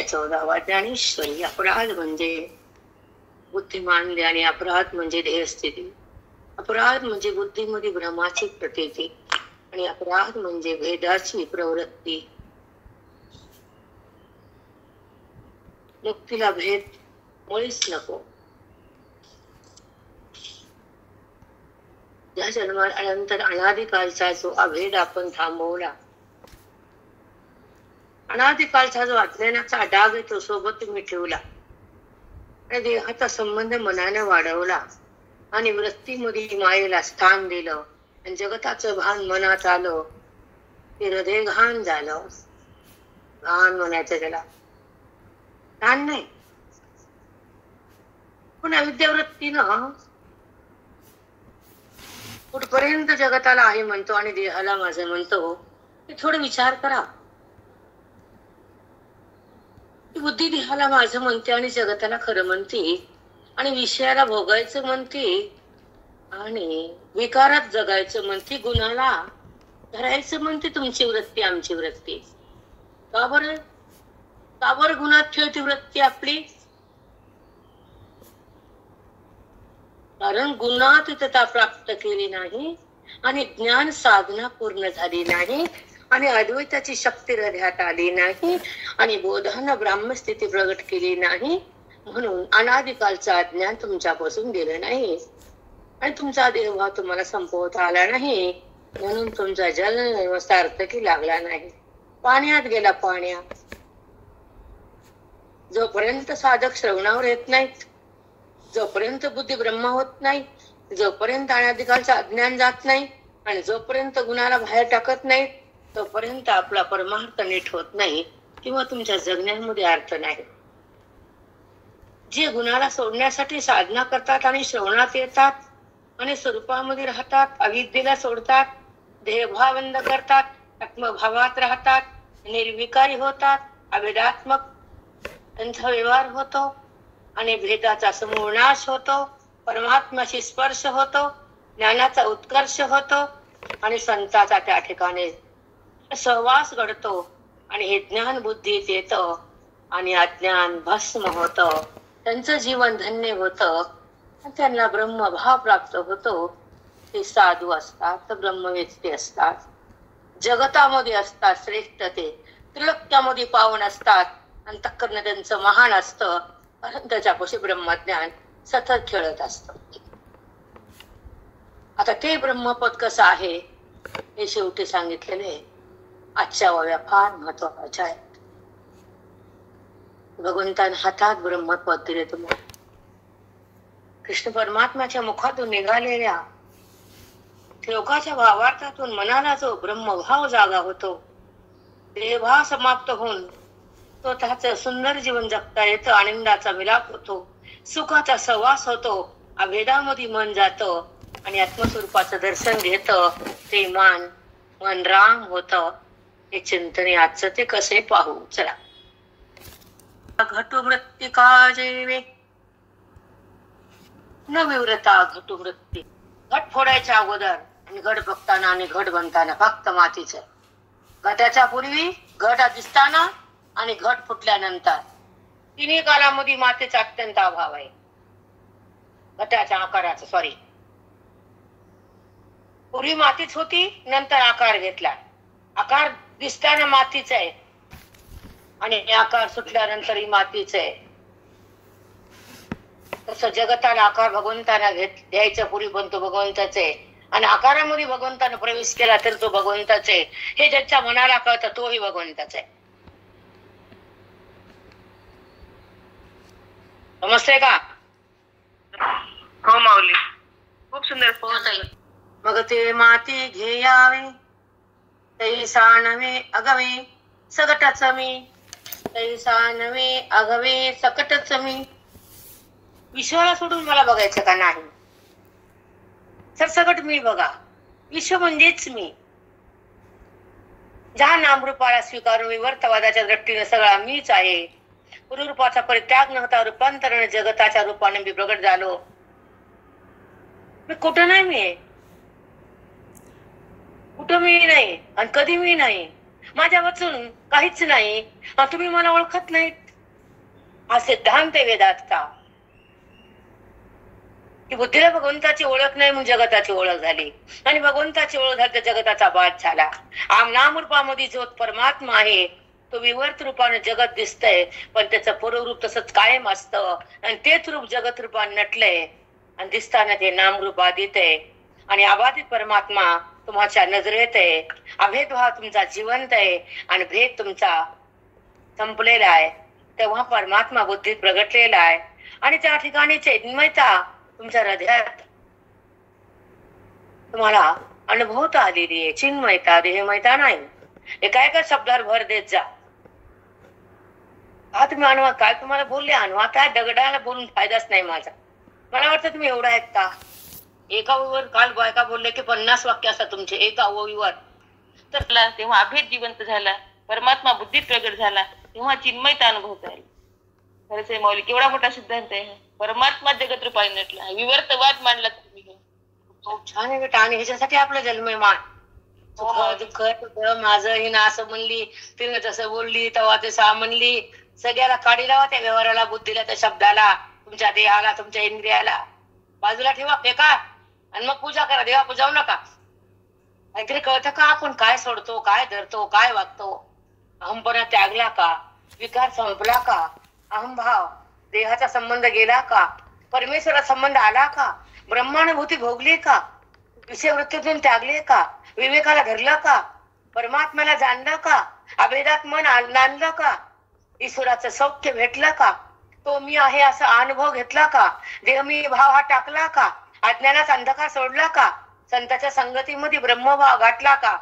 14वा ज्ञानेश्वरी. अपराध म्हणजे बुद्धिमान आणि अपराध म्हणजे देहस्थिती. अपराध म्हणजे बुद्धीमध्ये भ्रमाची प्रतीती आणि अपराध म्हणजे भेदाची प्रवृत्ती. मुक्तीला भेद मुळीच नको. या जन्मानंतर अनादिकालचा जो अभेद आपण थांबवला, अनादिकालचा जो अज्ञानाचा डाग आहे तो सोबत तुम्ही ठेवला आणि देहाचा संबंध मनाने वाढवला आणि वृत्तीमध्ये मायेला स्थान दिलं आणि जगताचं भान मनात आलं, ते हृदय घाण झालं. घाण म्हणायचं त्याला, घाण नाही पण अविद्यावृत्तीनं कुठपर्यंत जगताला आहे म्हणतो आणि देहाला माझं म्हणतो. ते थोडं विचार करा. बुद्धी देहाला माझं म्हणते आणि जगताला खरं म्हणते आणि विषयाला भोगायचं म्हणते आणि विकारात जगायचं म्हणते, गुणाला धरायचं म्हणते. तुमची वृत्ती आमची वृत्ती का बरं? का बरं गुणात ठेवती वृत्ती आपली? कारण गुणातीतता प्राप्त केली नाही आणि ज्ञान साधना पूर्ण झाली नाही आणि अद्वैताची शक्ती हृदयात आली नाही आणि बोधानं ब्राह्मस्थिती प्रगट केली नाही. म्हणून अनादिकालचं अज्ञान तुमच्यापासून गेलं नाही आणि तुमचा देह तुम्हाला संपवता आला नाही. म्हणून तुमचा जन्म सार्थकी लागला नाही. पाण्यात गेला पाण्यात. जोपर्यंत साधक श्रवणावर येत नाहीत, जोपर्यंत बुद्धी ब्रह्मा होत नाही, जोपर्यंत अनादिकालचं अज्ञान जात नाही आणि जोपर्यंत गुणाला बाहेर टाकत नाही, तोपर्यंत आपला परमार्थ नीट होत नाही किंवा तुमच्या जगण्यामध्ये अर्थ नाही. जे गुणाला सोडण्यासाठी साधना करतात आणि श्रवणात येतात आणि स्वरूपामध्ये राहतात, अविद्येला सोडतात, देहभाव बंद करतात, आत्मभावात राहतात, निर्विकारी होतात, अभेदात्मक त्यांचा व्यवहार होतो आणि भेदाचा समूळ नाश होतो, परमात्म्याशी स्पर्श होतो, ज्ञानाचा उत्कर्ष होतो आणि संताचा त्या ठिकाणी सहवास घडतो आणि हे ज्ञान बुद्धीत येतं आणि अज्ञान भस्म होतं. त्यांचं जीवन धन्य होतं आणि त्यांना ब्रह्मभाव प्राप्त होतो. ते साधू असतात, ब्रह्मवेत्ते असतात, जगतामध्ये असतात श्रेष्ठ, ते त्रिलोक्यामध्ये पावन असतात आणि तक्करनं त्यांचं महान असतं. त्याच्यापाशी ब्रह्मज्ञान सतत खेळत असत. आता ते ब्रह्मपद कसं आहे हे शेवटी सांगितलेले आजच्या ओव्या फार महत्वाच्या आहेत. भगवंताने हातात ब्रह्मपद दिले तुम्हाला. कृष्ण परमात्म्याच्या मुखातून निघालेल्या श्लोकाच्या भावार्थातून मनाला जो ब्रह्मभाव जागा होतो, देहभाव समाप्त होऊन स्वतःच सुंदर जीवन जगता येतं, आनंदाचा मिलाप होतो, सुखाचा सहवास होतो, अभेदामध्ये मन जातं आणि आत्मस्वरूपाचं दर्शन घेतं. ते मन राम होतं. हे चिंतन आजचं ते कसे पाहू. चला. घटुवृत्ती का जेवे न विव्रता घटुवृत्ती. घट फोडायच्या अगोदर आणि घट बघताना आणि घट बनताना फक्त मातीच आहे. घटाच्या पूर्वी, घट दिसताना आणि घट फुटल्यानंतर तिन्ही कालामध्ये मातीचा अत्यंत अभाव आहे. घटाच्या आकाराचा, सॉरी, पूर्वी मातीच होती, नंतर आकार घेतला. आकार दिसताना मातीच आहे आणि आकार सुटल्यानंतरही मातीच आहे. तसं जगताला आकार भगवंताला घ्यायचा पूर्वी पण तो भगवंताच आहे आणि आकारामध्ये भगवंताने प्रवेश केला तर तो भगवंताच आहे. हे ज्याच्या मनाला कळतं तोही भगवंताच आहे. समजतंय का? हो माऊली, खूप सुंदर. मग ते माती घेयावे तैसा नवे अगवे सकटच मी, तैसा नवे अगवे सकटच मी. विश्वाला सोडून मला बघायचं का नाही? सरसकट मी बघा. विश्व म्हणजेच मी. ज्या नामरूपाला स्वीकारून विवर्तवादाच्या दृष्टीने सगळा मीच आहे. रूपाचा परित्याग नव्हता, रूपांतरण जगताच्या रूपाने मी प्रगट झालो. मी कुठं नाही, मी कुठं मी नाही आणि कधी मी नाही. माझ्या वाचून काहीच नाही, तुम्ही मला ओळखत नाहीत. हा सिद्धांत आहे वेदांतचा की बुद्धीला भगवंताची ओळख नाही म्हणून जगताची ओळख झाली, आणि भगवंताची ओळख झाली तर जगताचा बाद झाला. नाम रूपामध्ये जो परमात्मा आहे तो विवर्त रूपाने जगत दिसतंय, पण त्याचं पूर्वरूप तसंच कायम असतं, आणि तेच रूप जगत रूपाने नटलंय, आणि दिसताना ते नाम रूप बाधित आहे. आणि अबाधित परमात्मा तुमच्या नजरेत आहे. अभेदभाव तुमचा जिवंत आहे आणि भेद तुमचा संपलेला आहे. तेव्हा परमात्मा बुद्धीत प्रगटलेला आहे, आणि त्या ठिकाणी चैतन्यता तुमच्या हृदयात तुम्हाला अनुभवता आलेली आहे. चिन्मयता, देहमयता नाही. एका एका शब्दावर भर देत जा. तुम्ही अनुभव काय तुम्हाला बोलले, अनुभव काय दगडाला बोलून फायदाच नाही माझा. मला वाटतं तुम्ही एवढा ऐकता. एका ओवीवर काल बायका बोलले की 50 वाक्य असतात तुमचे एका ओवीवर. तर तेव्हा अभेद जिवंत झाला, परमात्मा बुद्धीत प्रगट झाला, तेव्हा चिन्मयता अनुभवता येईल. खरंच आहे माऊली, केवढा मोठा सिद्धांत आहे. परमात्मा जगत रूपाने नटला, विवर्तवाद मांडला तुम्ही. खूप छान आहे बेटा. आणि ह्याच्यासाठी आपलं जन्म मान दुःख माझं हिनं असं म्हणली, तिने तसं बोलली, तेव्हा तसं म्हणली. सगळ्याला काढी लावा त्या व्यवहाराला, बुद्धीला, त्या शब्दाला, तुमच्या देहाला, तुमच्या इंद्रियाला बाजूला ठेवा, फेका, आणि मग पूजा करा. देवा पूजावू नका. काहीतरी कळतं का आपण काय सोडतो, काय धरतो, काय वागतो? अहमपणा त्यागला का? विकार संपला का? अहमभाव देहाचा संबंध गेला का? परमेश्वरा संबंध आला का? ब्रह्मानुभूती भोगली का? विषय वृत्तीतून त्यागले का? विवेकाला धरलं का? परमात्म्याला जाणलं का? अभेदात मन नांदलं का? ईश्वराचं सौख्य भेटलं का? तो मी आहे असा अनुभव घेतला का? देह मी भाव हा टाकला का? अज्ञानाचा अंधकार सोडला का? संतांच्या संगतीमध्ये ब्रह्मभाव गाठला का?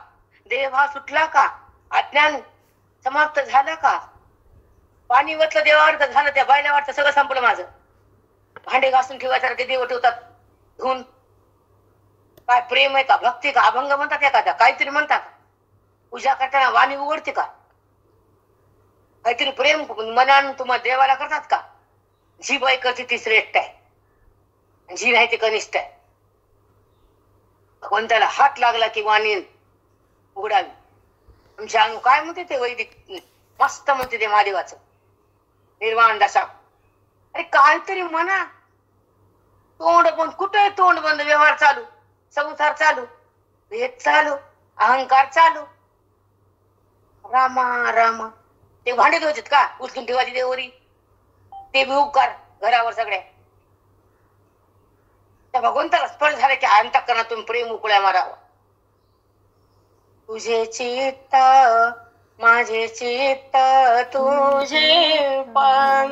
देहभाव सुटला का? अज्ञान समाप्त झालं का? पाणी वतलं देवावर तर झालं, त्या बायला वाटतं सगळं संपलं माझं. भांडे घासून ठेवायचं ते देव ठेवतात धुवून. काय प्रेम आहे का? भक्ती का? अभंग म्हणतात एखादा, काहीतरी म्हणतात. पूजा करताना वाणी उघडते का? काहीतरी प्रेम मनानं तुम्हाला देवाला करतात का? जी बाई करते ती श्रेष्ठ आहे, जी नाही ती कनिष्ठ आहे. कोणत्याला हात लागला की वाणी उघडावी. आमच्या अनु काय म्हणते ते वैदिक मस्त म्हणते ते महादेवाचं निर्वाण दशा. अरे काहीतरी म्हणा. तोंड बंद, कुठे तोंड बंद? व्यवहार चालू, संसार चालू, भेद चालू, अहंकार चालू. रामा रामा. ते भांडे धुवायचे का? उचलून ठेवायची देवरी. ते बी उपकार घरावर सगळ्या. त्या भगवंताला स्पर्श झाला की अंतःकरणातून प्रेम उकळ्या मारावा. तुझे चित्त माझे चित्त तुझे पाय.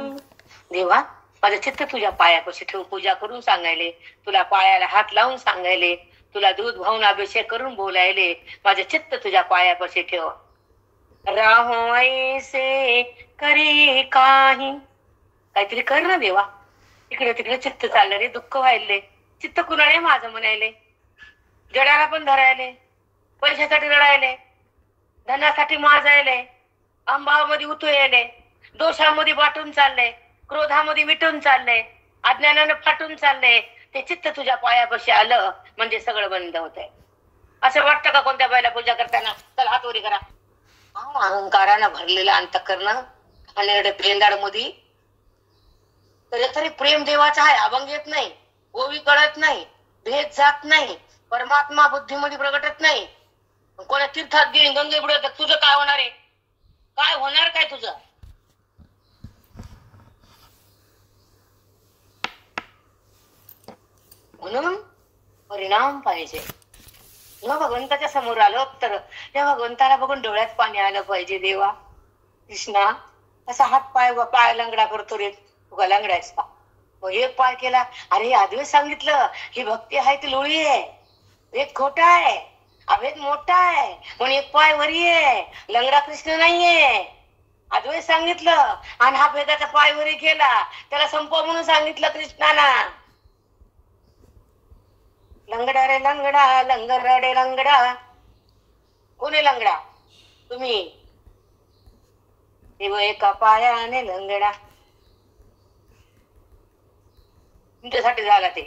देवा माझं चित्त तुझ्या पायापाशी ठेवून पूजा करून सांगायले, तुला पायाला हात लावून सांगायले, तुला दूध वाहून अभिषेक करून बोलायले. माझे चित्त तुझ्या पायापाशी ठेव. राहो ऐसे करी काही. काहीतरी कर ना देवा. इकडे तिकडे चित्त चाललं रे, दुःख व्हायले. चित्त कुणाला माझं म्हणायले, जडाला पण धरायले, पैशासाठी रडायले, धनासाठी माजायले, अंबामध्ये उतुयले, दोषामध्ये वाटून चाललंय, क्रोधामध्ये विटून चाललंय, अज्ञानानं फाटून चाललंय. ते चित्त तुझ्या पायापाशी आलं म्हणजे सगळं बंद होतंय. असं वाटतं का कोणत्या बाईला पूजा करताना? चल हात वरी करा. अहंकारानं भरलेलं अंतःकरण आणि पेंदाड मध्ये तरी प्रेम देवाचा आहे. अभंग येत नाही, ओवी कळत नाही, भेद जात नाही, परमात्मा बुद्धीमध्ये प्रगटत नाही. कोणा तीर्थात गेली गंगे बुडत, तुझं काय होणार आहे? काय होणार काय तुझं? म्हणून परिणाम पाहिजे. जेव्हा भगवंताच्या समोर आलो तर त्या भगवंताला बघून डोळ्यात पाणी आलं पाहिजे. देवा कृष्णा असा हात पाय लंगडा करतो रे, तुका लंगडायच का? मग एक पाय केला, अरे आधीच सांगितलं ही भक्ती आहे ती लोळी आहे, भेद खोटा आहे, अभेद मोठा आहे, म्हणून एक पाय वरी आहे, लंगडा कृष्ण नाहीये. अद्वैत सांगितलं आणि हा भेदाचा पाय वरी केला, त्याला संपव म्हणून सांगितलं कृष्णाना. लंगडा रे लंगडा, लंगर रे लंगडा. कोणी लंगडा? तुम्ही. देव एका पायाने लंगडा. तुमच्यासाठी झाला ते.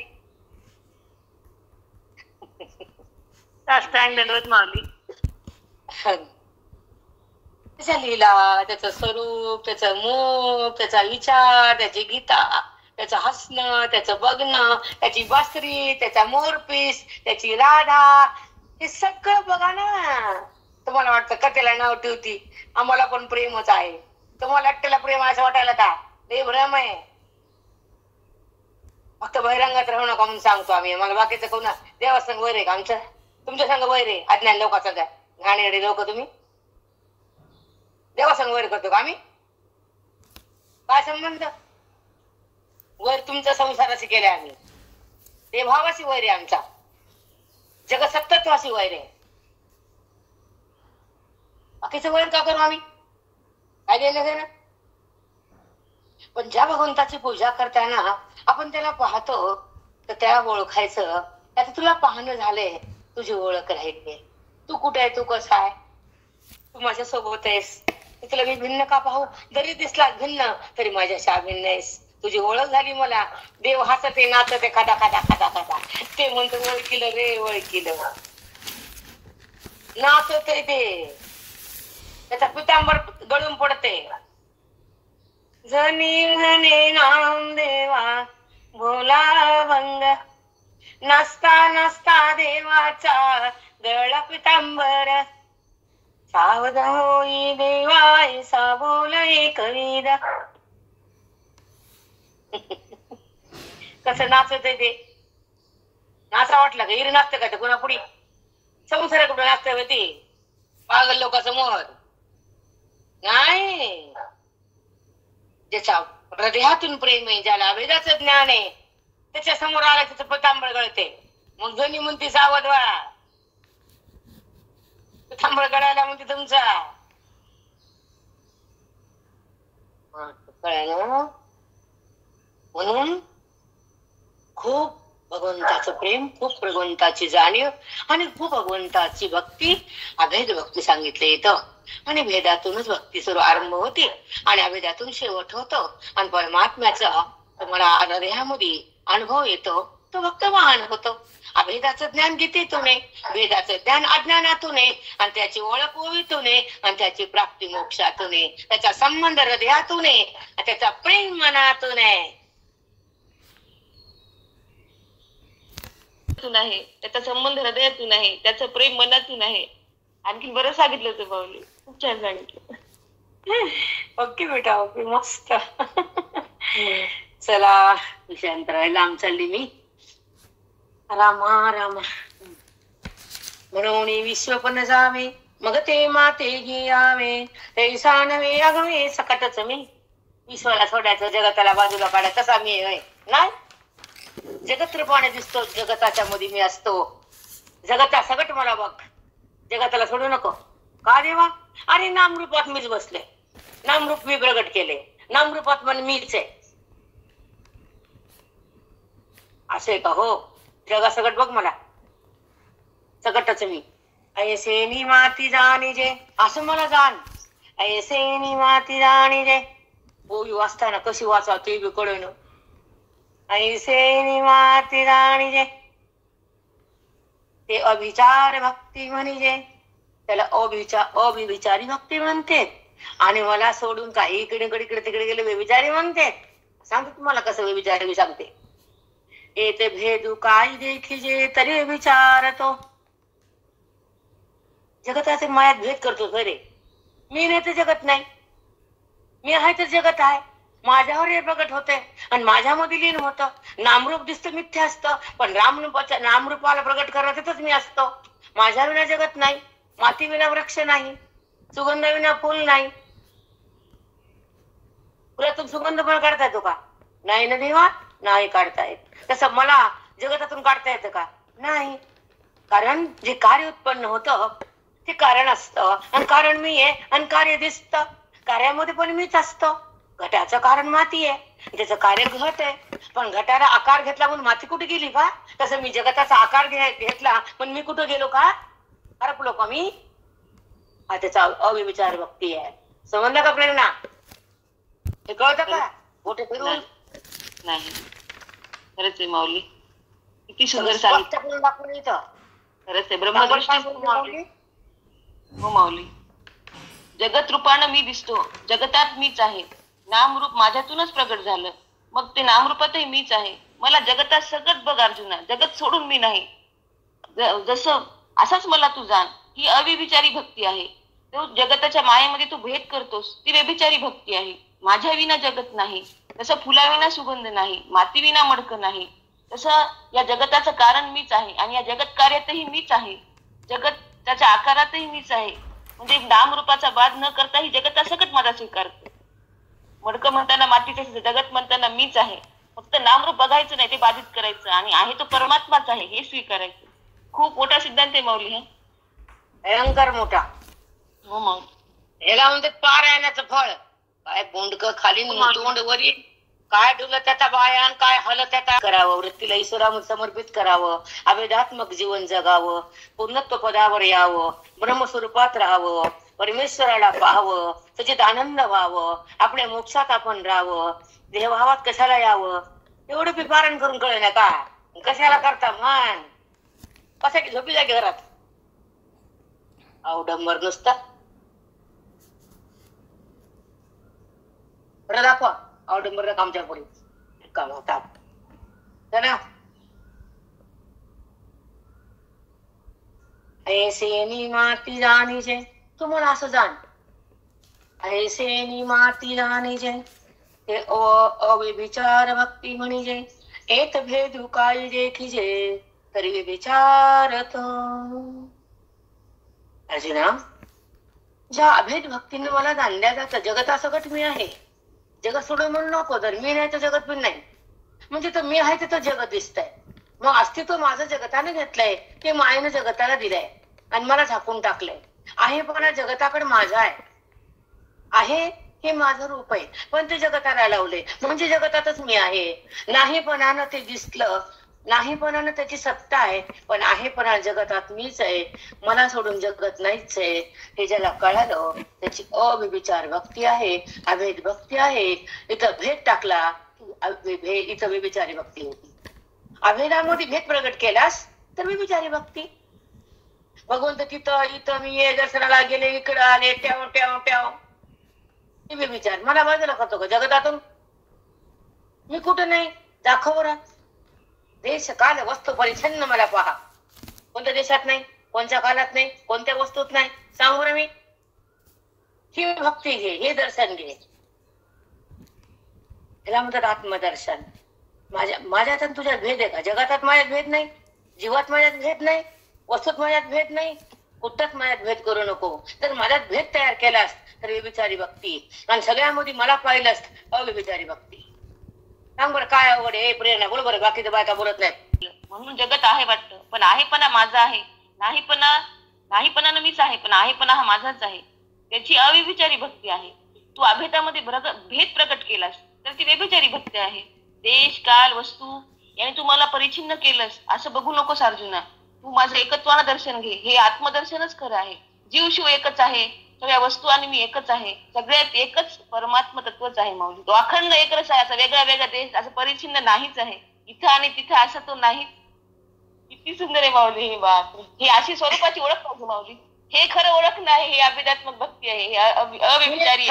साष्टांग दंडवत माऊली. त्याच्या लीला, त्याचं स्वरूप, त्याचं मुख, त्याचा विचार, त्याची गीता, त्याचं हसणं, त्याचं बघणं, त्याची बासरी, त्याचा मोरपीस, त्याची राधा, हे सगळं बघा ना. तुम्हाला वाटतं कथेला नाव ठेवती, आम्हाला पण प्रेमच आहे. तुम्हाला एकट्याला प्रेम असं वाटायला का? ते भ्रम आहे. फक्त बहिरंगात राहू नका म्हणून सांगतो आम्ही. मला बाकीचं कोण देवासंग वैर आहे का आमचं? तुमच्या संग वैर आहे अज्ञान लोकांचा काय? घाणेरडे लोक तुम्ही. देवासंग वैर करतो का आम्ही? काय संबंध? वैर तुमच्या संसाराशी केले आम्ही. ते भावाशी वैर आहे आमचा. जगसत्तत्वाशी वैर आहे. बाकीचं वैर का करू आम्ही? काय गेलं ना. पण ज्या भगवंताची पूजा करताना आपण त्याला पाहतो तर त्याला ओळखायचं. आता तुला पाहणं झालंय, तुझी ओळख राहिली. तू कुठे आहे, तू कसा आहे, तू माझ्या सोबत आहेस, तुला मी भिन्न का पाहू? जरी दिसला भिन्न तरी माझ्याशी अभिन्न आहेस. तुझी ओळख झाली मला. देव हसते नाचते खाता खाता खाता खाता. ते म्हणतो ओळखीलं रे ओळखीलं. नाचते ते, त्याचा पितांबर गळून पडते. जनी म्हणे नामदेवा भोला भंग, नसता नसता देवाचा गळा पितांबर. सावध होई देवाय सा बोलई कविदा. कसं नाचत ते? नाचा वाटलं का? हिरी नाचतं का ते कोणा पुढे? संसार कुठं नाचतं ते पागल लोकांसमोर नाही. ज्याच्या हृदयातून प्रेम आहे, ज्याला वेदाचं ज्ञान आहे, त्याच्या समोर आला त्याचं पितांबर गळते. मग जणी म्हणते सावध व्हा. पितांबर गळायला म्हणते तुमचा कळलं. म्हणून खूप भगवंताचं प्रेम, खूप भगवंताची जाणीव आणि खूप भगवंताची भक्ती, अभेद भक्ती सांगितले येतं. आणि भेदातूनच भक्ती सुरू आरंभ होते आणि अभेदातून शेवट होतो. आणि परमात्म्याचा तुम्हाला हृदयामध्ये अनुभव येतो, तो भक्त महान होतो. अभेदाचं ज्ञान गीतेतून आहे, भेदाचं ज्ञान अज्ञानातून आहे, आणि त्याची ओळख ओवीतून आहे, आणि त्याची प्राप्ती मोक्षातून आहे, त्याचा संबंध हृदयातून आहे, त्याचा प्रेम मनातून आहे. आहे त्याचा संबंध हृदयातून आहे, त्याचं प्रेम मनातून आहे. आणखी बरं सांगितलं होतं पावली, खूप छान सांगितलं. ओके बेटा, ओके, मस्त. चला विषयांतरायला लांब चालली मी. रामा रामा म्हणून विश्व पण जावे, मग ते माते घ्यावे, ते नव्हे अगवे सकटच मी. विश्वाला सोडायचं, जगताला बाजूला काढायचं, तसा मी होय नाही. जगत रूपाने दिसतो, जगताच्या मध्ये मी असतो. जगता सगट मला बघ, जगताला सोडू नको. का देवा? अरे नामरूपात मीच बसले, नामरूप मी प्रगट केले, नामरूपात मन मीच आहे. असे का? हो, जगा सगट बघ मला, सगटच मी. ऐसे नि माती जाणी जे, असं मला जाण. ऐसे नि माती जाणी जे, ओवी वाचताना कशी वाचा ते बी कळण. ऐसे नि माती जाणी जे, ते अभिचार भक्ती म्हणजे, त्याला अभिविचारी भक्ती म्हणते. आणि मला सोडून काही इकडे तिकडे गेले व्यभिचारी म्हणते. सांगते तुम्हाला कसं व्यभिचारी मी सांगते. येते भेदू काय देखीजे तरी विचारतो. जगताचे मायात भेद करतो खरे. मी नाही तर जगत नाही, मी आहे तर जगत आहे. माझ्यावर हे प्रगट होते आणि माझ्यामध्ये लीन होतं. नामरूप दिसतं मिथ्या असतं, पण नामरूपाला प्रगट करण्यातच मी असतो. माझ्या विना जगत नाही, माती विना वृक्ष नाही, सुगंध विना फुल नाही. फुलातून सुगंध पण काढता येतो का? नाही ना देवा, नाही काढता येत. तसं मला जगतातून काढता येतं का? नाही. कारण जे कार्य उत्पन्न होतं ते कारण असतं, आणि कारण मी आहे, आणि कार्य दिसतं. कार्यामध्ये पण मीच असतो. घटाचं कारण माती आहे, त्याचं कार्य घट आहे. पण घटाला आकार घेतला म्हणून माती कुठे गेली का? तसं मी जगताचा आकार घेतला पण मी कुठं गेलो का? हरपलो का मी? हा त्याचा अविचार भक्ती आहे. समजलं का प्रेरणा? हे कळतं का? मोठे फिरून नाही. खरंच आहे माऊली, किती सुंदर सांगितलं. दाखवून येतं. खरंच आहे ब्रह्मदृष्टी. हो माऊली, जगत रूपानं मी दिसतो, जगतात मीच आहे. नामरूप माझ्यातूनच प्रगट झालं, मग ते नामरूपातही मीच आहे. मला जगतात सगळं बघ अर्जुना, जगत सोडून मी नाही. जसं असाच मला तू जाण, ही अव्यभिचारी भक्ती आहे. तो जगताच्या मायेमध्ये तू भेद करतोस, ती व्यभिचारी भक्ती आहे. माझ्या विना जगत नाही, तसं फुलाविना सुगंध नाही, मातीविना मडकं नाही. तसं या जगताचं कारण मीच आहे आणि या जगत कार्यातही मीच आहे. जगत त्याच्या आकारातही मीच आहे. म्हणजे नामरूपाचा बाध न करता ही जगतासकट माझा स्वीकार कर. मडकं म्हणताना मातीचे, जगत म्हणताना मीच आहे. फक्त नामरूप बघायचं नाही, ते बाधित करायचं आणि आहे तो परमात्माच आहे हे स्वीकारायचं. खूप मोठा सिद्धांत आहे माऊली. हा भयंकर मोठा. हो मग याला म्हणते पारायणाचं फळ. काय बोंडक खाली तोंड वरी, काय डुलं त्याचा बायान, काय हल त्याचा करावं. वृत्तीला ईश्वरा समर्पित करावं, अभेदात्मक जीवन जगावं, पूर्णत्व पदावर यावं, ब्रह्मस्वरूपात राहावं, परमेश्वराला पाहावं, त्याच्यात आनंद व्हावं, आपल्या मोक्षात आपण राहावं, देहभावात कशाला यावं. एवढं पिपारण करून कळे ना का कशाला करता मान कशाची झोपी जागी घरात अवडंबर नुसता. बरं दाखवा अवडंबर कामच्या पुढे काम होता ना. ऐसे नी माती जाणीचे, तुम्हाला असं जाण. ऐसे नी माती जाणीचे, हे अविचार भक्ती म्हणजे. एक भेदू काय देखीजे, तरी विचारत. अर्जुना, ज्या अभेद भक्तीने मला जाणल्या जातं, जगतासकट मी आहे, जगत सोडून म्हणून नको. तर मी नाही तर जगत पण नाही, म्हणजे तर मी आहे तर जगत दिसतंय. मग अस्तित्व माझं जगताने घेतलंय, ते मायेनं जगताला दिलंय आणि मला झाकून टाकलंय. आहे पण जगताकडे माझा आहे हे माझं रूप आहे, पण ते जगताला लावले म्हणजे जगतातच मी आहे. नाहीपणानं ते दिसलं, नाहीपणानं त्याची सत्ता आहे, पण आहेपणा जगतात मीच आहे, मला सोडून जगत नाहीच आहे. हे ज्याला कळालं त्याची अविचार भक्ती आहे, अभेद भक्ती आहे. इथं भेद टाकला, इथं विचारी भक्ती होती. अभेदामध्ये भेद प्रगट केलास तर विचारी भक्ती. भगवंत तिथं इथं मी दर्शनाला गेले, इकडं आले, ट्याव ट्याव ट्याव, विचार मला बाजूला करतो का जगतातून. मी कुठं नाही, दाखव बरं. देश काल वस्तू परिच्छन्न मला पहा. कोणत्या देशात नाही, कोणत्या कालात नाही, कोणत्या वस्तूत नाही, सांगू बरं मी. ही भक्ती घे, हे दर्शन घे. ह्याला म्हणतात आत्मदर्शन. माझ्यात आणि तुझ्यात भेद आहे का? जगातात माझ्यात भेद नाही, जीवात माझ्यात भेद नाही, वस्तूत माझ्यात भेद नाही, कुठंच माझ्यात भेद करू नको. तर माझ्यात भेद तयार केलास तर विचारी भक्ती, आणि सगळ्यामध्ये मला पाहिलंस अविचारी भक्ती. सांग बरं काय अवघड आहे प्रेरणा, बरोबर. बाकीचं बायका बोलत नाही म्हणून जगत आहे वाटतं, पण आहेपणा माझा आहे. नाहीपणानं मीच आहे, पण आहेपणा हा माझाच आहे. त्याची अविचारी भक्ती आहे. तू अभेदामध्ये भेद प्रकट केलास तर ती व्यभिचारी भक्ती आहे. देश काल वस्तू याने तू मला परिच्छिन्न केलंस असं बघू नकोस अर्जुना. तू माझं एकत्वानं दर्शन घे, हे आत्मदर्शनच खरं आहे. जीव शिव एकच आहे, सगळ्या वस्तू आणि मी एकच आहे, सगळ्यात एकच परमात्मा तत्वच आहे माऊली. तो अखंड एकच आहे, असा वेगळा वेगळा देश असं परिच्छिन्न नाहीच आहे. इथं आणि तिथं असं तो नाही. किती सुंदर आहे माऊली. हे बाप, ही अशी स्वरूपाची ओळख पाहिजे माऊली. हे खरं ओळख नाही, हे अभिदात्मक भक्ती आहे, हे अविचारी.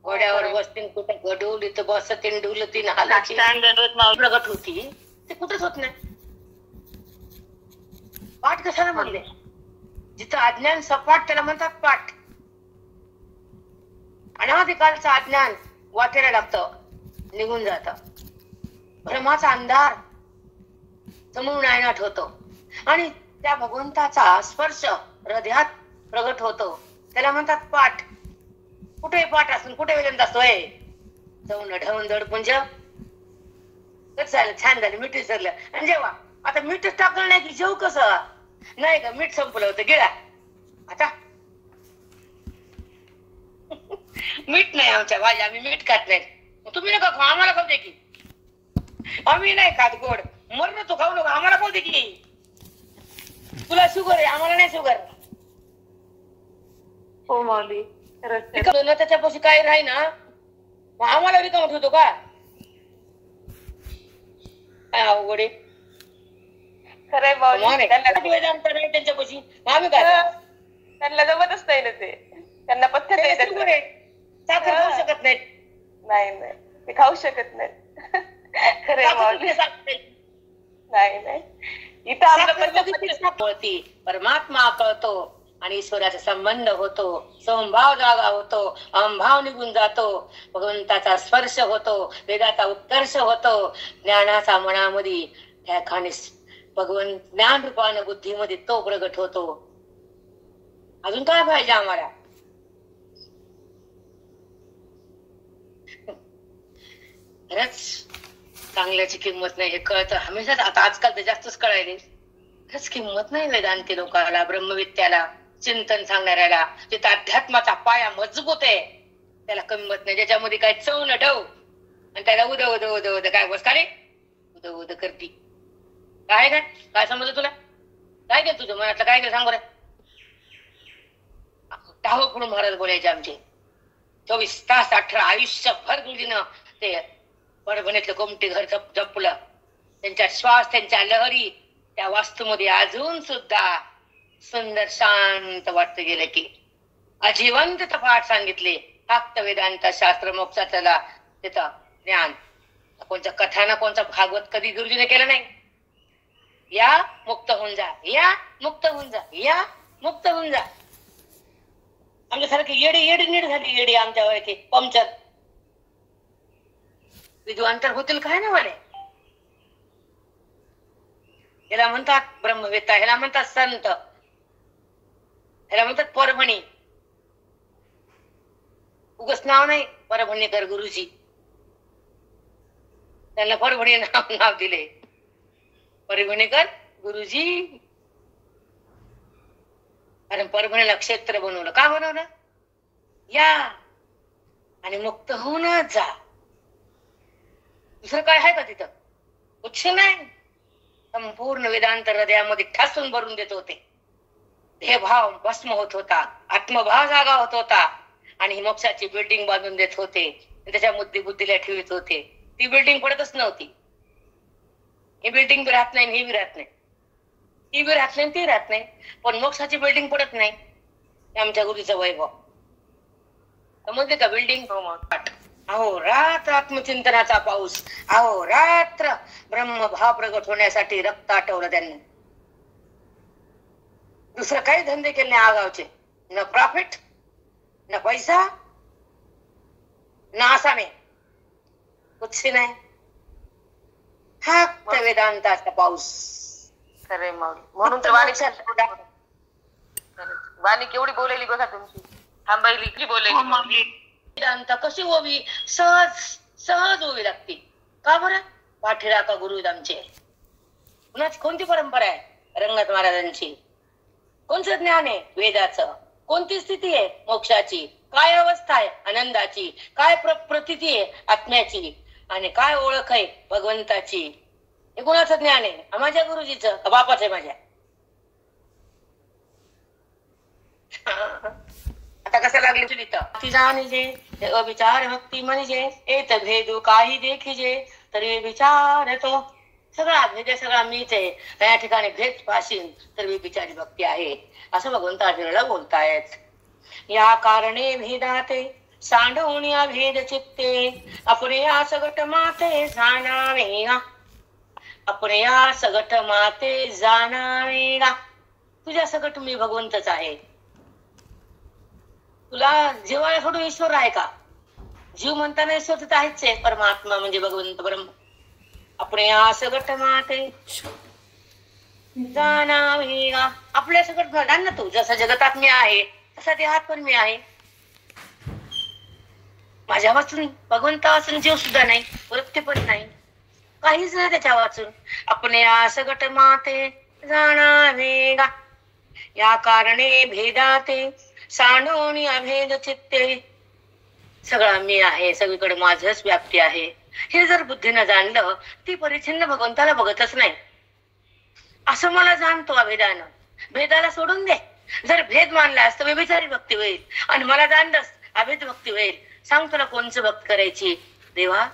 घोड्यावर बसतीन कुठे गडूल, इथं बसतीन डुलतीन हालाची प्रगट होती, ते कुठेच होत नाही. पाठ कशाला म्हणले? जिथं अज्ञान सपाट त्याला म्हणतात पाठ. अनादिकालचं अज्ञान वाटेला लागतं, निघून जात. भ्रमाचा अंधार समूळ नायनाट होतो आणि त्या भगवंताचा स्पर्श हृदयात प्रगट होतो, त्याला म्हणतात पाठ. कुठे पाठ असून कुठे वेदन असतोय जाऊन ढवून दडपुंज. छान झालं, मीठ विसरलं. आणि जेव्हा आता मीठच टाकलं नाही की जेव कसं नाही का, मीठ संपलं होतं गिळा. आता मीठ नाही आमच्या भाजी, आम्ही मीठ खात नाही. तुम्ही नका खाऊ, आम्हाला खाऊ दे की. आम्ही नाही खात गोड, मरण तू खाऊ नको, आम्हाला खाऊ दे की. तुला शुगर आहे, आम्हाला नाही शुगर. हो माऊली, त्याच्यापाशी काही राही ना, आम्हाला रिकाम ठेवतो का? काय अवघड आहे. खरंय माऊली, त्यांच्यापाशी आम्ही काय त्यांना जमतच नाही ना ते. त्यांना पथ्यच आहे त्याचं. त्याच्यामुळे साखर खाऊ शकत नाहीत. नाही नाही, ते खाऊ शकत नाहीत. खरे माऊली. नाही नाही, इथं आपलं परमात्मा कळतो आणि ईश्वराचा संबंध होतो, समभाव जागा होतो, अहंभाव निघून जातो, भगवंताचा स्पर्श होतो, वेदाचा उत्कर्ष होतो, ज्ञानाचा मनामध्ये त्या खाणी भगवंत ज्ञान रूपाने बुद्धीमध्ये तो प्रगट होतो. अजून काय पाहिजे आम्हाला? खरंच चांगल्याची किंमत नाही हे कळतं हमेशा. आता आजकाल तर जास्तच कळायले. खरंच किंमत नाही वेदांती लोकांना, ब्रह्मविद्याला, चिंतन सांगणाऱ्याला. जिथं अध्यात्माचा पाया मजबूत आहे त्याला किंमत नाही. ज्याच्यामध्ये काय चव न ठेव आणि त्याला उद उद उद उद काय बस का रे उद उद करती. काय काय काय समजलं तुला? काय काय तुझं मनातलं काय काय सांग बरं. टाहो पुढून महाराज बोलायचे आमचे 24 तास 18 आयुष्यभर गुरुजीनं ते परभणीतलं कोमटी घर जपलं. त्यांच्या श्वास, त्यांच्या लहरी त्या वास्तूमध्ये अजून सुद्धा सुंदर शांत वाटत गेलं की अजिवंत पाठ सांगितले. फक्त वेदांत शास्त्र मोक्षाचं तिथं ज्ञान. कोणत्या कथाना कोणता भागवत कधी गुरुजीने केलं नाही. या मुक्त होऊन जा, या मुक्त होऊन जा, या मुक्त होऊन जा. आमच्यासारखी येडी येडी नीट झाली येडी आमच्या वळखी पंक्चर विद्वांतर होतील काय ना वाले. याला म्हणतात ब्रह्मवेत्ता, ह्याला म्हणतात संत, ह्याला म्हणतात परभणी. उगच नाव नाही परभणीकर गुरुजी, त्यांना परभणी नाव दिले. परभणीकर गुरुजी. कारण परभणीला क्षेत्र बनवलं. का बनवलं? या आणि मुक्त होऊनच जा. दुसरं काय आहे का तिथं? कुछ नाही. संपूर्ण वेदांत हृदयामध्ये ठासून भरून देत होते. देहभाव भस्म होत होता, आत्मभाव जागा होत होता आणि मोक्षाची बिल्डिंग बांधून देत होते. त्याच्या बुद्धीला ठेवत होते. ती बिल्डिंग पडतच नव्हती. ही बिल्डिंग बी राहत नाही, ही बी राहत नाही, ती बी राहत नाही, ती राहत नाही, पण मोक्षाची बिल्डिंग पडत नाही. आमच्या गुरुचं वैभव समजले का? बिल्डिंग अहो रात्र आत्मचिंतनाचा पाऊस, अहो रात्र ब्रह्मभाव प्रगट होण्यासाठी रक्त आटवलं त्यांनी. दुसरं काही धंदे केले नाही आगावचे. न प्रॉफिट, न पैसा, न आसाने, कुछ नाही. फक्त वेदांताचा पाऊस. खरे माऊली. म्हणून तर वाणी केवढी बोलायली बघा तुमची. थांबायली की बोलायली. वेदांत कशी ओवी सहज सहज ओवी लागते. का बरं? पाठीरा का गुरु आमचे. कुणाची कोणती परंपरा आहे? रंगनाथ महाराजांची. कोणतं ज्ञान आहे? वेदाचं. कोणती स्थिती आहे? मोक्षाची. काय अवस्था आहे? आनंदाची. काय प्रतीती आहे? आत्म्याची. आणि काय ओळख आहे? भगवंताची. हे कोणाचं ज्ञान आहे? माझ्या गुरुजीचं का बापाचं आहे माझ्या? आता कसं लागली तुला जाणीजे अविचार भक्ती म्हणजे येत भेदू काही देखीजे तरी विचार तो. सगळा भेद सगळा मीच आहे. या ठिकाणी भेद पाशील तर विचारी भक्ती आहे असं भगवंत अर्जुनाला बोलतायत. या कारणे भेदाते सांडवून या भेद चित्ते अपने या सगट माते जाणावेगा. अपने या सगट माते जाणावेगा. तुझ्या सगट मी भगवंतच आहे. तुला जीवाला सोडून ईश्वर आहे का? जीव म्हणताना ईश्वर तिथं आहेच आहे. परमात्मा म्हणजे भगवंत ब्रह्म. आपण या सगट माते जाणावेगा. आपल्या सगट जाण ना तू. जसा जगतात मी आहे तसा देहात पण मी आहे. माझ्या वाचून भगवंत वाचून जीव सुद्धा नाही, वृत्ती पण नाही, काहीच नाही त्याच्या वाचून. आपण या सगट माते जाणावेगा. या कारणे भेदाते सांडून अभेद चित्ते. सगळा मी आहे, सगळीकडे माझच व्याप्ती आहे. हे जर बुद्धीनं जाणलं ती परिच्छिन्न भगवंताला बघतच नाही असं मला जाणतो अभेदानं. भेदाला सोडून दे. जर भेद मानलास तर व्यभिचारी भक्ती होईल आणि मला जाणलंस अभेद भक्ती होईल. सांग तुला कोणचं भक्त करायची? देवा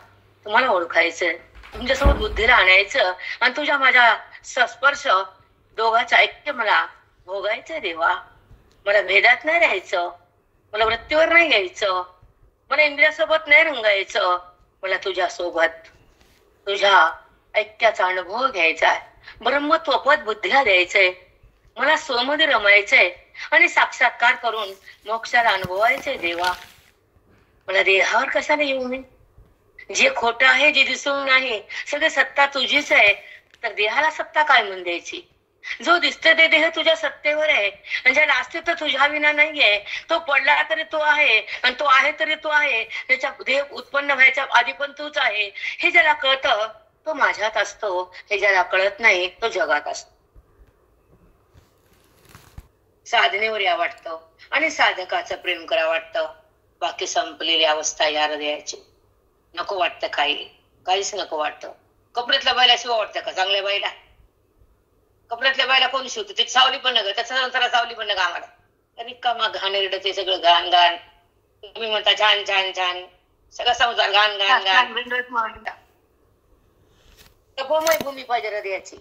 तुम्हाला ओळखायचं, तुमच्यासोबत बुद्धीला आणायचं आणि तुझ्या माझ्या स्पर्श दोघांचं ऐक्य मला भोगायचं. देवा मला भेदात नाही राहायचं, मला वृत्तीवर नाही घ्यायचं, मला इंद्रियासोबत नाही रंगायचं, मला तुझ्या सोबत तुझ्या ऐक्याचा अनुभव घ्यायचा आहे, ब्रह्मत्वपद बुद्धीला द्यायचंय, मला स्वमध्ये रमायचंय आणि साक्षात्कार करून मोक्षाला अनुभवायचंय. देवा मला देहावर कशाला येऊ नये? जे खोटं आहे, जे दिसून नाही, सगळे सत्ता तुझीच आहे, तर देहाला सत्ता काय म्हणून द्यायची? जो दिसते ते देह तुझ्या सत्तेवर आहे, आणि ज्याला अस्तित्व तुझ्या विना नाहीये, तो पडला तरी तो आहे आणि तो आहे तरी तो आहे, त्याच्या देह उत्पन्न व्हायच्या आधी पण तूच आहे. हे ज्याला कळतं तो माझ्यात असतो, हे ज्याला कळत नाही तो जगात असतो. साधनेवर या वाटतं आणि साधकाचं प्रेम करा वाटतं. बाकी संपलेली अवस्था या हृदयाची. नको वाटतं काहीच नको वाटतं. कपड्यातल्या बायला शिवा वाटतं का चांगल्या बाईला? कपड्यातल्या बायला कोण शिवते? ती सावली पण नका, त्याचा नंतर सावली पण नका आम्हाला. रिकामा घाणेरडं ते सगळं घाण घाण. तुम्ही म्हणता छान छान छान, सगळं संसार घाण घाण घाण. तपोमय भूमी पाहिजे हृदयाची.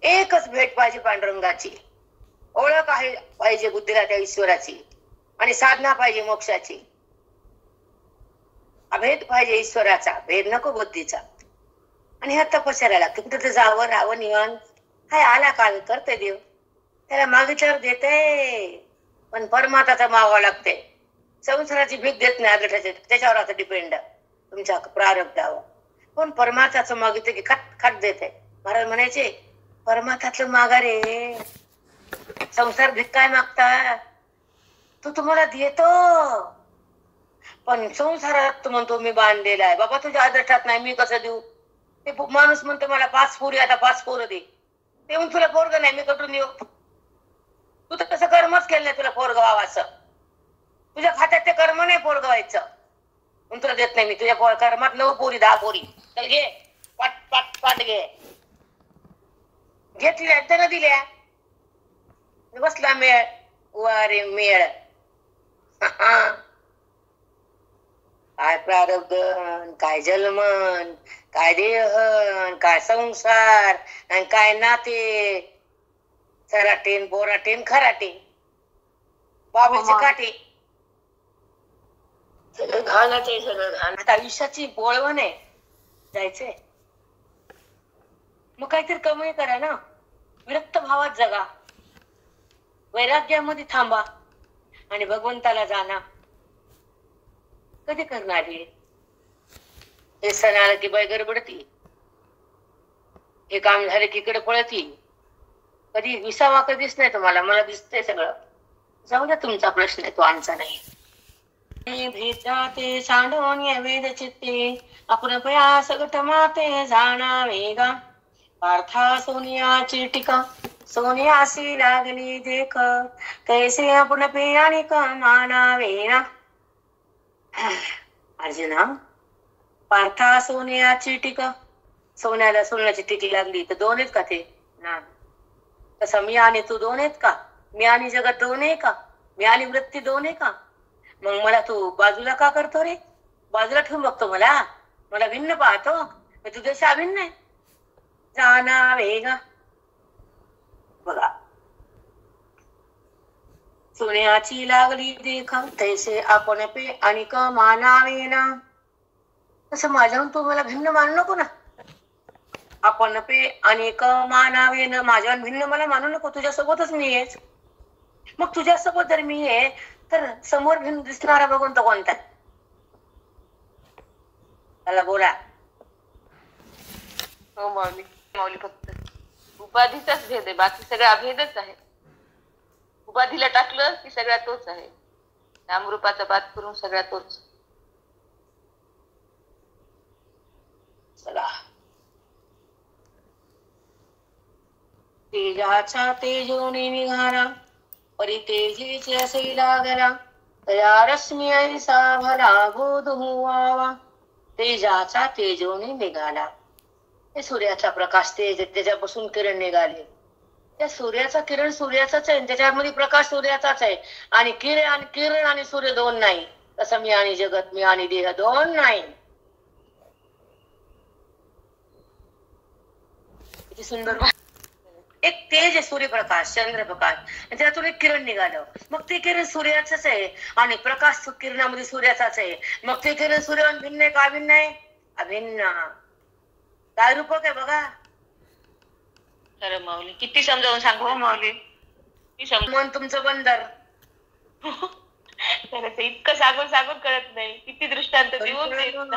एकच भेट पाहिजे पांडुरंगाची. ओळख आहे पाहिजे बुद्धीला त्या ईश्वराची, आणि साधना पाहिजे मोक्षाची. अभेद पाहिजे ईश्वराचा, भेद नको बुद्धीचा. आणि ह्या तपस्याला लागते. कुठं तर जावं राहावं निवांत. हाय आला काल करते देव, त्याला मागितल्यावर देते, पण परमात्माचा मागावं लागते. संसाराची भीक देत नाही, त्याच्यावर आता डिपेंड तुमच्या प्रारब्धावर. पण परमात्माचं मागितलं की खट खट देते. महाराज म्हणायचे परमात्मातलं मागा रे, संसार भीक काय मागता? तो तुम्हाला देतो, पण संसारात म्हणतो मी बांधलेला आहे. बाबा तुझ्या आदर्शात नाही, मी कसं देऊ? ते माणूस म्हणतो मला 5 पोरी, आता 5 पोरं दे. ते म्हणून तुला पोरग नाही, मी कटून देऊ? तू तर तसं कर्मच केलं नाही तुला पोरग व्हावाचं. तुझ्या खात्यात ते कर्म नाही पोरग व्हायचं, म्हणून तुला देत नाही मी. तुझ्या कर्मात 9 पोरी 10 पोरी, तर घे पाट पाट पाट घे. घेतल्या त्यानं दिल्या, बसला मेळ. वारे मेळ. काय प्रारब्ध, काय जन्मन, काय देहन, काय संसार, आणि काय नाते. सराटेन बोराटेन खराटे, बाबाची काटे, सगळं घालायचं आहे, सगळं घाण. आता आयुष्याची बोळवण आहे, जायचंय. मग काहीतरी कमाई करा ना, विरक्त भावात जगा, वैराग्यामध्ये थांबा आणि भगवंताला जाणा. कधी करणार हे सण आलं की बाई गडबडती, हे काम झालं की इकडे पळती. कधी विसावा कधीच नाही तुम्हाला, मला दिसतंय सगळं. जाऊ द्या, तुमचा प्रश्न आहे, तो आमचा नाही. भेटाते सांडून या वेद चित्ते, आपण प्रयास गट माते जाणावे गा. पार्था सोनियाची टीका, सोनियासी लागली देख, कैसे आपण पे आणि मानावे ना. अर्जुना, पार्था सोन्याची टीका, सोन्याला सोन्याची टीकी लागली तर 2 आहेत का ते? ना. तसं मी आणि तू 2 आहेत का? मी आणि जगात 2 आहे का? मी आणि वृत्ती 2 आहे का? मग मला तू बाजूला का करतो रे? बाजूला ठेवून बघतो मला भिन्न पाहतो, मी तुझ्याशी अभिन्न आहे. जाना वेगा. बघा, सोन्याची लागली देखा, तैसे आपण पे आणि मानावे ना. तसं माझ्याहून तू मला भिन्न मानू नको ना. आपण पे आणि मानावे ना, माझ्याहून भिन्न मला मानू नको. तुझ्यासोबतच मी आहे. मग तुझ्यासोबत जर मी आहे तर समोर भिन्न दिसणारा भगवंत कोणता? त्याला बोला. हो माऊली, माऊली फक्त उपाधीचाच भेद आहे, बाकी सगळा अभेदच आहे. उपाधीला टाकलं की सगळ्या तोच आहे, नामरूपाचा पात करून सगळ्या तोच. चला, तेजाचा तेजोने निघाला, परितेजेचे असे लागला, तया रश्मी ऐसा भला बोध व्हावा. तेजाचा तेजोने निघाला, हे सूर्याचा प्रकाश तेज, त्याच्यापासून किरण निघाले. त्या सूर्याचा किरण सूर्याचाच आहे, त्याच्यामध्ये प्रकाश सूर्याचाच आहे. आणि किरण आणि सूर्य 2 नाही. तसं मी आणि जगत, मी आणि देह 2 नाही. किती सुंदर. एक तेज आहे, सूर्यप्रकाश, चंद्रप्रकाश, आणि त्यातून एक किरण निघालं. मग ते किरण सूर्याचंच आहे आणि प्रकाश किरणामध्ये सूर्याचाच आहे. मग ते किरण सूर्याहून भिन्न आहे का अभिन्न आहे? अभिन्न. काय रूपक आहे बघा. खरं माऊली, किती समजावून सांगू हो माऊली. मन तुमचं बंदर. खरंच इतकं सांगून सांगून कळत नाही, किती दृष्टांत देऊन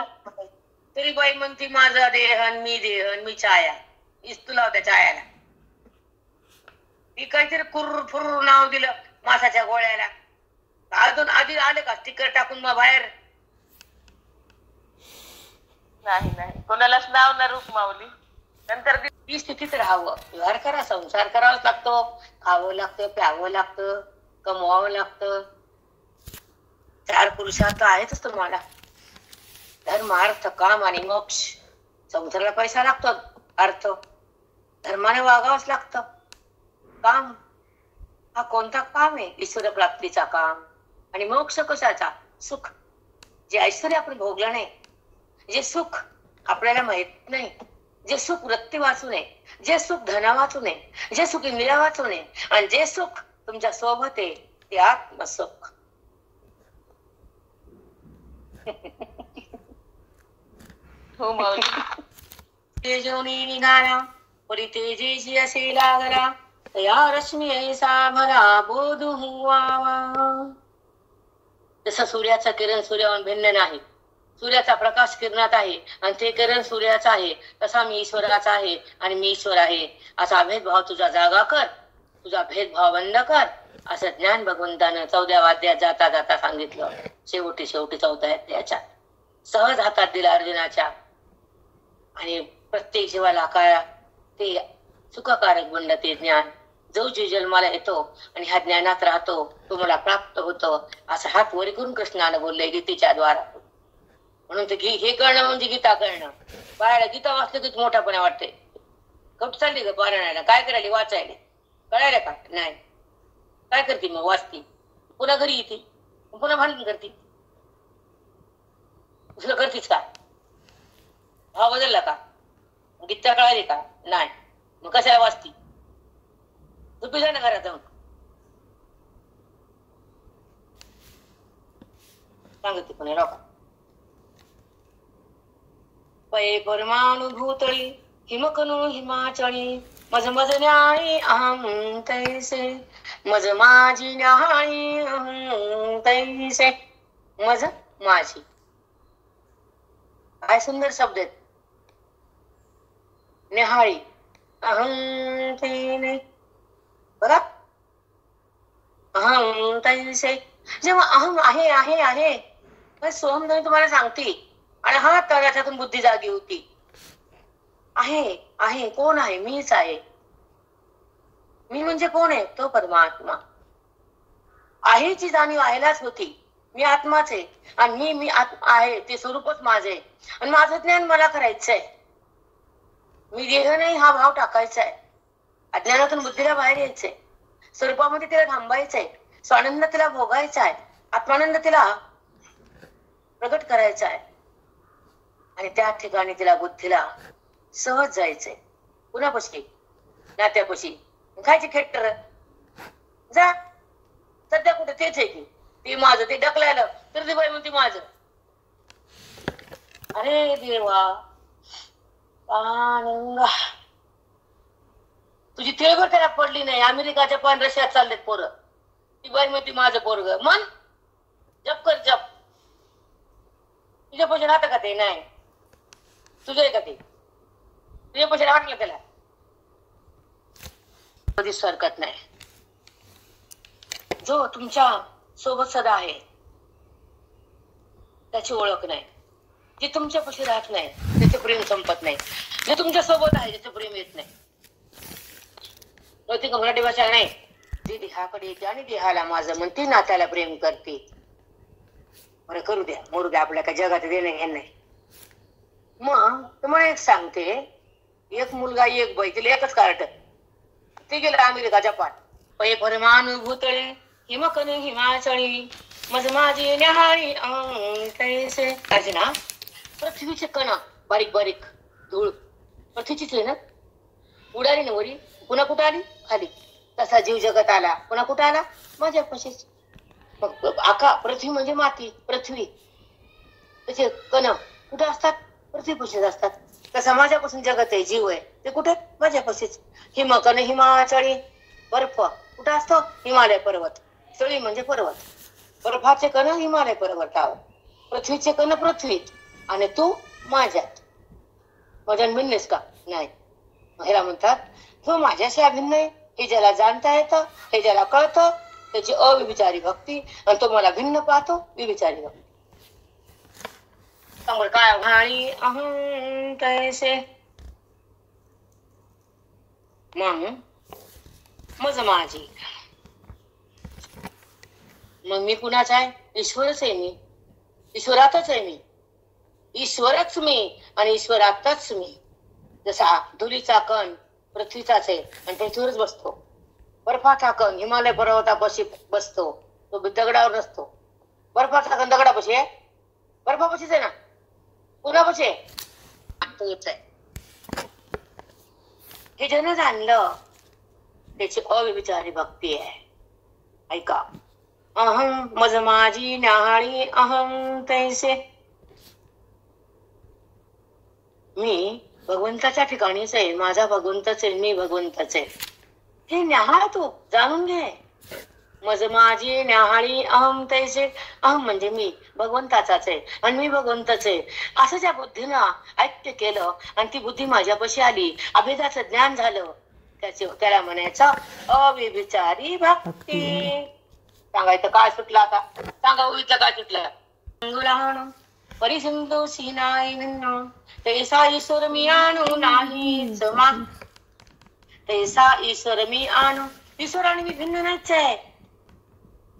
तरी बाई म्हणती माझा देहन, मी देहन, मी छाया. तुला होत्या छायाला ती काहीतरी कुर्र फुर्र नाव दिलं मासाच्या गोळ्याला. अजून आधी आले का तिकट टाकून मग बाहेर? नाही नाही, कोणालाच नाव ना रूप माऊली. नंतर ती स्थितीत राहावं, व्यवहार करा, संसार करावाच लागतो, खावं लागतं, प्यावं लागतं, कमवावं लागतं. 4 पुरुषार्थ आहेतच तुम्हाला, धर्म, अर्थ, काम आणि मोक्ष. संसाराला पैसा लागतो, अर्थ धर्माने वागावंच लागतं. काम हा कोणता काम आहे? ईश्वर प्राप्तीचा काम. आणि मोक्ष कशाचा? सुख. जे ऐश्वर्य आपण भोगलं नाही, जे सुख आपल्याला माहित नाही, जे सुख वृत्ती वाचू नये, जे सुख धना वाचू नये, जे सुख इंद्रिया वाचू नये, आणि जे सुख तुमच्या सोबत आहे ते आत्मसुख. हो माऊली. तेजोनी निघाला परितेजेशी असे लागला, या रश्मी ऐसा भरा बोध हुवावा. जसं सूर्याचं किरण सूर्याहून भिन्न नाही, सूर्याचा प्रकाश किरणात आहे आणि ते किरण सूर्याचा आहे, तसा मी ईश्वराचा आहे आणि मी ईश्वर आहे. असा भेदभाव तुझा जागा कर, तुझा भेदभाव बंद कर, असं ज्ञान भगवंतानं 14व्या अध्यायात जाता जाता सांगितलं. शेवटी 14व्या अध्यायाच्या सहज हातात दिला अर्जुनाच्या. आणि प्रत्येक जीवाला काय ते सुखकारक बनलं ते ज्ञान. जो जी जन्माला येतो आणि ह्या ज्ञानात राहतो तो मला प्राप्त होतो, असं हात वर करून कृष्णानं बोललंय गीतेच्या द्वारा. म्हणून ते हे कळणं म्हणजे गीता कळणं. बाळाला गीता वाचलं की मोठापणे वाटते. कप चालली ग पारायणाला, काय करायला? वाचायला. कळायला का? नाही. काय करते मग? वाचती, पुन्हा घरी येते, पुन्हा भांडण करते. तुला करतीच का? भाव बदलला का? गीता कळाली का? नाही. मग कशाला वाचती? झोपी जा ना घरात जाऊन. सांगते पण लोक पै परमानुभूतळी हिमकनु हिमाचळी, मज मज न्यायी अहं तैसे, मज माझी न्यायी अहं तैसे. मज माझी, काय सुंदर शब्द आहेत. न्याहाळी अहं तैने, बघा, अहं तैसे. जेव्हा अहम आहे आहे आहे सोहम तुम्हाला सांगते आणि हा त्याच्यातून बुद्धी जागी होती. आहे आहे कोण आहे? मीच आहे. मी म्हणजे कोण आहे? तो परमात्मा. आहेची जाणीव आहेलाच होती. मी आत्माच आहे आणि मी आहे ते स्वरूपच माझे. आणि माझं ज्ञान मला करायचंय. मी देह नाही हा भाव टाकायचा आहे. अज्ञानातून बुद्धीला बाहेर यायचंय. स्वरूपामध्ये तिला थांबायचंय. स्वानंद तिला भोगायचा आहे. आत्मानंद तिला प्रगट करायचा आहे. आणि त्या ठिकाणी तिला बुद्धीला सहज जायचंय. कुणापाशी? नात्यापाशी. खायची खेटर जा. सध्या कुठे तेच आहे की ते माझं, ते ढकलायला तर ते बाई म्हणते माझं. अरे देवा, तुझी तिळभर त्याला पडली नाही. अमेरिकाच्या पण रशियात चाललेत पोरं. ती बाई म्हणते माझं पोरग. मन जप कर जप. तुझ्या पैसे राहतं का ते? नाही. तुझं आहे का ते? तुझ्या पैसे वाटलं त्याला? कधीच हरकत नाही. जो तुमच्या सोबत सदा आहे त्याची ओळख नाही. जे तुमच्या पैसे राहत नाही त्याचे प्रेम संपत नाही. जे तुमच्या सोबत आहे त्याचे प्रेम येत नाही. ती मराठी भाषा नाही. जी देहाकडे येते आणि देहाला माझं म्हणते, नात्याला प्रेम करते. बरं करू द्या, मोरू द्या, आपल्या काय जगात देणे हे नाही. मग तुम्हाला एक सांगते, एक मुलगा एक बाई, तिला एकच कार्ट. ते गेलं अमेरिका जपान. पै परमानुभूतळे हिमकन हिमाचळी, मज माझी न्याहाळी तैसे. अर्जुना, पृथ्वीचे कणा बारीक बारीक धूळ पृथ्वीचीच आहे ना. उडाली ना वरी पुन्हा कुठं आली? खाली. तसा जीव जगत आला, पुन्हा कुठं आला? माझ्यापाशीच. मग पृथ्वी म्हणजे माती, पृथ्वी. त्याचे कण कुठे असतात? पृथ्वीपाशीच असतात. तसा माझ्यापासून जगत आहे, जीव आहे, ते कुठे? माझ्यापाशीच. कण हिमाचळी. बर्फ कुठं असतो? हिमालय पर्वत. चळी म्हणजे पर्वत. बर्फाचे कण हिमालय पर्वतावर, पृथ्वीचे कण पृथ्वीत, आणि तू माझ्यात. माझ्या भिन्नच का? नाही. ह्याला म्हणतात तू माझ्याशी अभिन्न आहे. हे ज्याला जाणता येतं, हे ज्याला कळतं, त्याची अविचारी भक्ती. आणि तो मला भिन्न पाहतो, विविचारी भक्ती. त्यामुळे काय घाणी अहं तैसे मग माझी. मग मी कुणाच आहे? ईश्वरच आहे मी. ईश्वरातच आहे मी. ईश्वरच मी आणि ईश्वरातच मी. जसा धुलीचा कण पृथ्वीचाच आहे आणि पृथ्वीवरच बसतो. बर्फाचा कण हिमालय पर्वतापाशी बसतो, तो दगडावर नसतो. बर्फाचा कण दगडापाशी आहे, बर्फापाशीच आहे ना, पुन्हापाशी आहे. हे ज्यानं जाणलं त्याची अविचारी भक्ती आहे. ऐका. अहं मज माझी न्याहाळी अहं तैसे. मी भगवंताच्या ठिकाणीच आहे, माझा भगवंतच आहे, मी भगवंतच आहे. हे न्याहाळ तू जाणून घे. मज माझी न्याहाळी अहं तैसे. अहं म्हणजे मी भगवंताचाच आहे आणि मी भगवंतच आहे, असं ज्या बुद्धीनं ऐक्य केलं आणि ती बुद्धी माझ्यापाशी आली, अभेदाचं ज्ञान झालं, त्याला म्हणायचं अविचारी भक्ती. सांगायचं काय सुटलं आता? सांगा उभीतलं काय सुटलं? परिसिंधू सीनाई भिन्न तैसा ईश्वर मी आणू नाहीच मा. तैसा ईश्वर मी आणू. ईश्वर आणि मी भिन्न नाहीच आहे.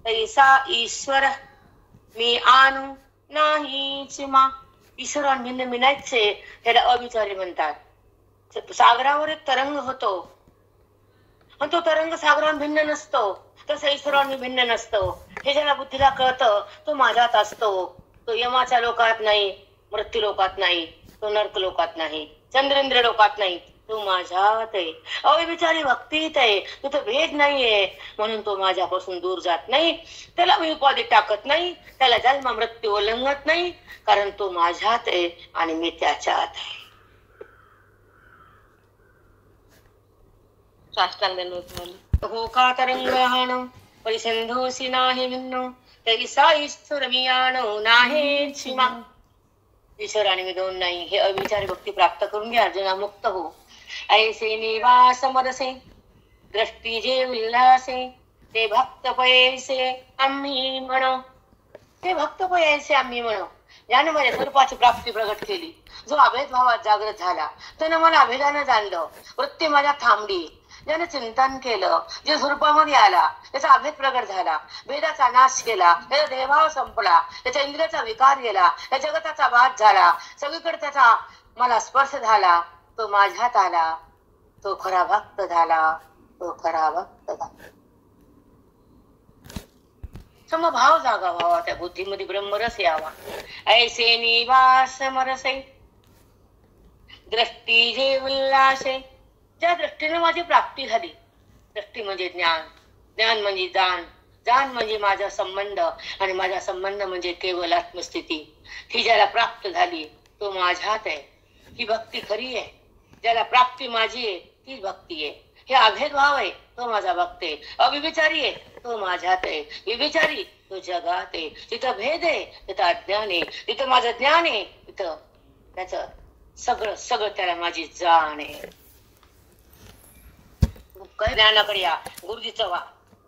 तैसा ईश्वर मी आणू नाहीच मा. ईश्वर आणि भिन्न मी नाहीच आहे, त्याला अविचारी म्हणतात. सागरावर एक तरंग होतो आणि तो तरंग सागरावर भिन्न नसतो, तसं ईश्वरांनी भिन्न नसतो. हे ज्याला बुद्धीला कळतं तो माझ्यात असतो. तो यमाच्या लोकात नाही, मृत्यू लोकात नाही, तो नरक लोकात नाही, चंद्रेंद्र लोकात नाही, तो माझ्यात आहे. अविचारी भक्तीत आहे. तिथं भेद नाहीये, म्हणून तो माझ्यापासून दूर जात नाही. त्याला मी उपाधी टाकत नाही, त्याला जन्म मृत्यू ओलंघत नाही, कारण तो माझ्यात आहे आणि मी त्याच्यात आहे. हो का तरंग हाण परिसिंधूसी नाही भिन्न तैसा ईश्वर मी आणू नाही सीमा. ईश्वर आणि मी दोन नाही, हे अविचारी भक्ती प्राप्त करून घ्या. अर्जुना मुक्त हो. ऐसे निवास मरसे दृष्टी जे उल्हासे ते भक्त पयसे आम्ही म्हणो. ते भक्त पयसे आम्ही म्हणो. ज्याने माझ्या स्वरूपाची प्राप्ती प्रगट केली, जो अभेद भावात जागृत झाला, त्यानं मला अभेदानं जाणलं, वृत्ती माझ्या थांबली. ज्याने चिंतन केलं, जे स्वरूपामध्ये आला, त्याचा अभेद प्रगट झाला, भेदाचा नाश केला, त्याचा देहभाव संपला, त्याच्या इंद्रियाचा विकार गेला, त्या जगताचा बाध झाला, सगळीकडे त्याचा मला स्पर्श झाला, तो माझ्यात आला, तो खरा भक्त झाला, तो खरा भक्त झाला. समभाव जागा व्हावा, त्या बुद्धीमध्ये ब्रह्मरस यावा. ऐसे निवास मरसे दृष्टी जे उल्लासे. ज्या दृष्टीने माझी प्राप्ती झाली, दृष्टी म्हणजे ज्ञान, ज्ञान म्हणजे जाण, जाण म्हणजे माझा संबंध, आणि माझा संबंध म्हणजे केवळ आत्मस्थिती. ही ज्याला प्राप्त झाली तो माझ्यात आहे. ही भक्ती खरी आहे. ज्याला प्राप्ती माझी आहे ती भक्ती आहे. हे अभेद भाव आहे, तो माझा भक्त आहे. अविचारी आहे, तो माझ्यात आहे. विविचारी तो जगात आहे. तिथं भेद आहे, तिथं अज्ञान आहे. तिथं माझं ज्ञान आहे, तिथं त्याचं सगळं सगळं त्याला माझी जाण आहे. ज्ञानाकडे या, गुरुजीचं वा.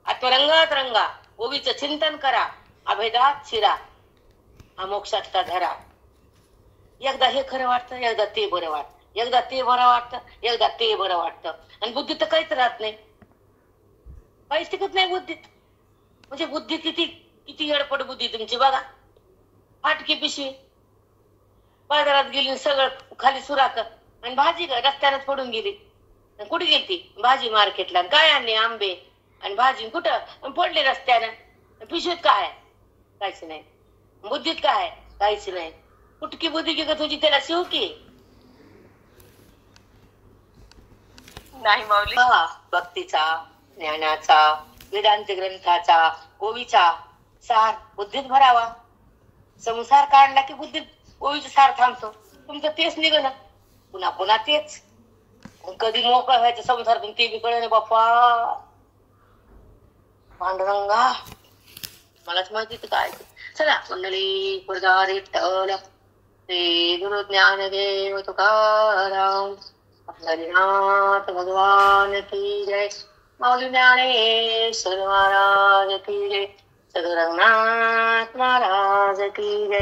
आत्मरंगात रंगा, ओवीचं चिंतन करा, अभेदात शिरा, हा मोक्षातला धरा. एकदा हे खरं वाटतं, एकदा ते बरं वाटतं, एकदा ते बरं वाटतं, एकदा ते बरं वाटतं. आणि बुद्धीत तर काहीच राहत नाही, काहीच टिकत नाही बुद्धीत. म्हणजे बुद्धी किती किती येडपट बुद्धी तुमची बघा. फाटकी पिशवी बाजारात गेली, सगळं खाली सुराक, आणि भाजी रस्त्यानं फोडून गेली. कुठे गेली भाजी? मार्केटला. काय आणले? आंबे आणि भाजी. कुठं? फोडली रस्त्यानं. पिशवीत काय? काहीच नाही. बुद्धीत काय? काहीच नाही. कुटकी बुद्धी की तुझी त्याला शिव की. नाही माऊली. भक्तीचा, ज्ञानाचा, वेदांत ग्रंथाचा, ओवीचा सार बुद्धीत भरावा. संसार काढला की बुद्धीत ओवीचा सार थांबतो. तुमचं तेच निघणं, पुन्हा पुन्हा तेच. कधी मोकळं व्हायचं संसारातून ते बी कळलं बाप्पा. पांडुरंगा मलाच माहिती काय. चला मंडळी, गुरुदार विठ्ठल, श्री गुरु ज्ञानदेव तुकाराम, हरिनाथ भगवान की जय. माऊली ज्ञानेश्वर महाराज की जय. सद्गुरु रंगनाथ महाराज की जय.